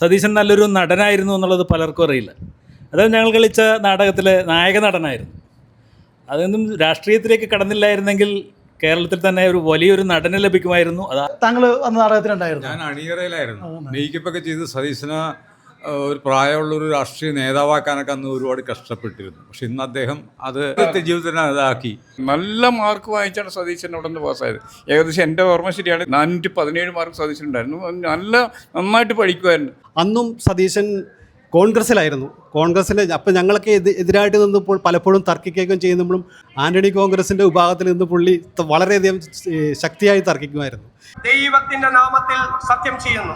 സതീശൻ നല്ലൊരു നടനായിരുന്നു എന്നുള്ളത് പലർക്കും അറിയില്ല. അതായത് ഞങ്ങൾ കളിച്ച നാടകത്തിലെ നായക നടനായിരുന്നു. അതൊന്നും രാഷ്ട്രീയത്തിലേക്ക് കടന്നില്ലായിരുന്നെങ്കിൽ കേരളത്തിൽ തന്നെ ഒരു വലിയൊരു നടനെ ലഭിക്കുമായിരുന്നു. താങ്കൾ അന്ന് നാടകത്തിലുണ്ടായിരുന്നു? ഞാൻ അണിയറയിലായിരുന്നു. മേക്കപ്പൊക്കെ ചെയ്ത് സതീശന ഒരു പ്രായമുള്ളൊരു രാഷ്ട്രീയ നേതാവാക്കാനൊക്കെ അന്ന് ഒരുപാട് കഷ്ടപ്പെട്ടിരുന്നു. പക്ഷെ ഇന്ന് അദ്ദേഹം അത് ജീവിതത്തിന് ഇതാക്കി. നല്ല മാർക്ക് വാങ്ങിച്ചാണ് സതീശൻ അവിടെ നിന്ന് പാസ്സായത്. ഏകദേശം എൻ്റെ ഓർമ്മ ശരിയാണ്, 417 മാർക്ക് സതീശൻ ഉണ്ടായിരുന്നു. നന്നായിട്ട് പഠിക്കുമായിരുന്നു. അന്നും സതീശൻ കോൺഗ്രസ്സിലായിരുന്നു. അപ്പം ഞങ്ങളൊക്കെ എതിരായിട്ട് നിന്നപ്പോൾ പലപ്പോഴും തർക്കിക്കുകയും ചെയ്യുമ്പോഴും ആന്റണി കോൺഗ്രസിൻ്റെ വിഭാഗത്തിൽ നിന്ന് പുള്ളി വളരെയധികം ശക്തിയായി തർക്കിക്കുമായിരുന്നു. ദൈവത്തിൻ്റെ നാമത്തിൽ സത്യം ചെയ്യുന്നു.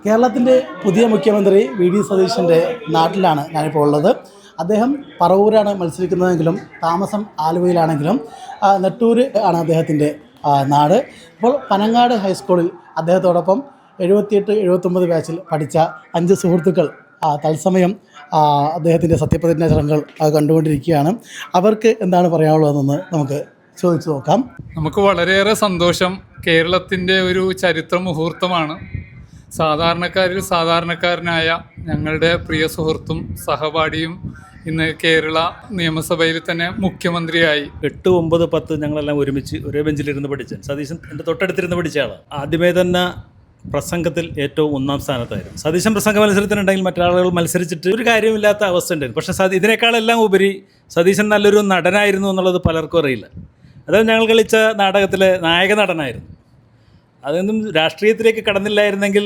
കേരളത്തിൻ്റെ പുതിയ മുഖ്യമന്ത്രി വി.ഡി. സതീശൻ്റെ നാട്ടിലാണ് ഞാനിപ്പോൾ ഉള്ളത്. അദ്ദേഹം പറവൂരാണ് മത്സരിക്കുന്നതെങ്കിലും താമസം ആലുവയിലാണെങ്കിലും നെട്ടൂർ ആണ് അദ്ദേഹത്തിൻ്റെ നാട്. ഇപ്പോൾ പനങ്ങാട് ഹൈസ്കൂളിൽ അദ്ദേഹത്തോടൊപ്പം 78-79 ബാച്ചിൽ പഠിച്ച 5 സുഹൃത്തുക്കൾ തത്സമയം അദ്ദേഹത്തിൻ്റെ സത്യപ്രതിജ്ഞാ ചടങ്ങുകൾ കണ്ടുകൊണ്ടിരിക്കുകയാണ്. അവർക്ക് എന്താണ് പറയാനുള്ളതെന്ന് നമുക്ക് ചോദിച്ചു നോക്കാം. നമുക്ക് വളരെയേറെ സന്തോഷം. കേരളത്തിൻ്റെ ഒരു ചരിത്ര മുഹൂർത്തമാണ്. സാധാരണക്കാരിൽ സാധാരണക്കാരനായ ഞങ്ങളുടെ പ്രിയ സുഹൃത്തും സഹപാഠിയും ഇന്ന് കേരള നിയമസഭയിൽ തന്നെ മുഖ്യമന്ത്രിയായി. 8, 9, 10 ഞങ്ങളെല്ലാം ഒരുമിച്ച് ഒരേ ബെഞ്ചിലിരുന്ന് പഠിച്ച സതീശൻ എൻ്റെ തൊട്ടടുത്തിരുന്ന് പഠിച്ച ആളാണ്. ആദ്യമേ തന്നെ പ്രസംഗത്തിൽ ഏറ്റവും 1-ാം സ്ഥാനത്തായിരുന്നു. സതീശൻ പ്രസംഗ മത്സരത്തിനുണ്ടെങ്കിൽ മറ്റാളുകൾ മത്സരിച്ചിട്ട് ഒരു കാര്യമില്ലാത്ത അവസ്ഥ ഉണ്ടായിരുന്നു. പക്ഷേ ഇതിനേക്കാളെല്ലാം ഉപരി സതീശൻ നല്ലൊരു നടനായിരുന്നു എന്നുള്ളത് പലർക്കും അറിയില്ല. അതായത് ഞങ്ങൾ കളിച്ച നാടകത്തിലെ നായക നടനായിരുന്നു. അതൊന്നും രാഷ്ട്രീയത്തിലേക്ക് കടന്നില്ലായിരുന്നെങ്കിൽ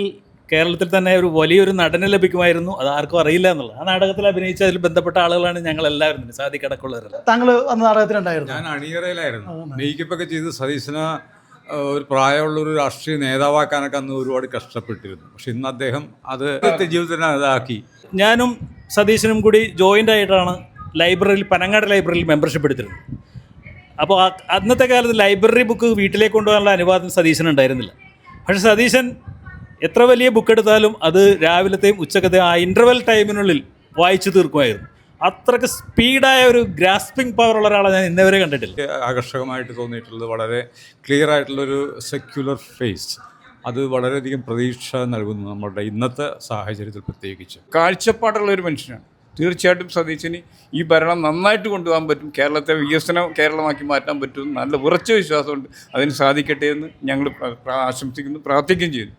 കേരളത്തിൽ തന്നെ ഒരു വലിയൊരു നടനെ ലഭിക്കുമായിരുന്നു. അത് ആർക്കും അറിയില്ല എന്നുള്ളത്. ആ നാടകത്തിൽ അഭിനയിച്ച അതിൽ ബന്ധപ്പെട്ട ആളുകളാണ് ഞങ്ങളെല്ലാവരും, സാധിക്കടക്കമുള്ളവരല്ല. താങ്കൾ അന്ന് നാടകത്തിലുണ്ടായിരുന്നു? ഞാൻ അണിയറയിലായിരുന്നു. മേക്കപ്പൊക്കെ ചെയ്ത് സതീശന ഒരു പ്രായമുള്ളൊരു രാഷ്ട്രീയ നേതാവാക്കാനൊക്കെ അന്ന് ഒരുപാട് കഷ്ടപ്പെട്ടിരുന്നു. പക്ഷെ ഇന്ന് അദ്ദേഹം അത് ജീവിതത്തിന് ഇതാക്കി. ഞാനും സതീശനും കൂടി ജോയിൻ്റ് ആയിട്ടാണ് ലൈബ്രറിയിൽ, പനങ്ങാട് ലൈബ്രറിയിൽ മെമ്പർഷിപ്പ് എടുത്തിരുന്നത്. അപ്പോൾ അന്നത്തെ കാലത്ത് ലൈബ്രറി ബുക്ക് വീട്ടിലേക്ക് കൊണ്ടുപോകാനുള്ള അനുവാദം സതീശൻ ഉണ്ടായിരുന്നില്ല. പക്ഷേ സതീശൻ എത്ര വലിയ ബുക്ക് എടുത്താലും അത് രാവിലത്തെയും ഉച്ചക്കത്തെയും ആ ഇൻ്റർവെൽ ടൈമിനുള്ളിൽ വായിച്ചു തീർക്കുമായിരുന്നു. അത്രയ്ക്ക് സ്പീഡായ ഒരു ഗ്രാസ്പിംഗ് പവറുള്ള ഒരാളെ ഞാൻ ഇന്നേവരെ കണ്ടിട്ടില്ല. ആകർഷകമായിട്ട് തോന്നിയിട്ടുള്ളത് വളരെ ക്ലിയർ ആയിട്ടുള്ളൊരു സെക്യുലർ ഫേസ്. അത് വളരെയധികം പ്രതീക്ഷ നൽകുന്നു നമ്മുടെ ഇന്നത്തെ സാഹചര്യത്തിൽ. പ്രത്യേകിച്ച് കാഴ്ചപ്പാടുള്ള ഒരു മനുഷ്യനാണ്. തീർച്ചയായിട്ടും സതീശന് ഈ ഭരണം നന്നായിട്ട് കൊണ്ടുപോകാൻ പറ്റും. കേരളത്തെ വികസനം കേരളമാക്കി മാറ്റാൻ പറ്റും. നല്ല ഉറച്ച വിശ്വാസമുണ്ട്. അതിന് സാധിക്കട്ടെ എന്ന് ഞങ്ങൾ ആശംസിക്കുന്നു, പ്രാർത്ഥിക്കുകയും ചെയ്യുന്നു.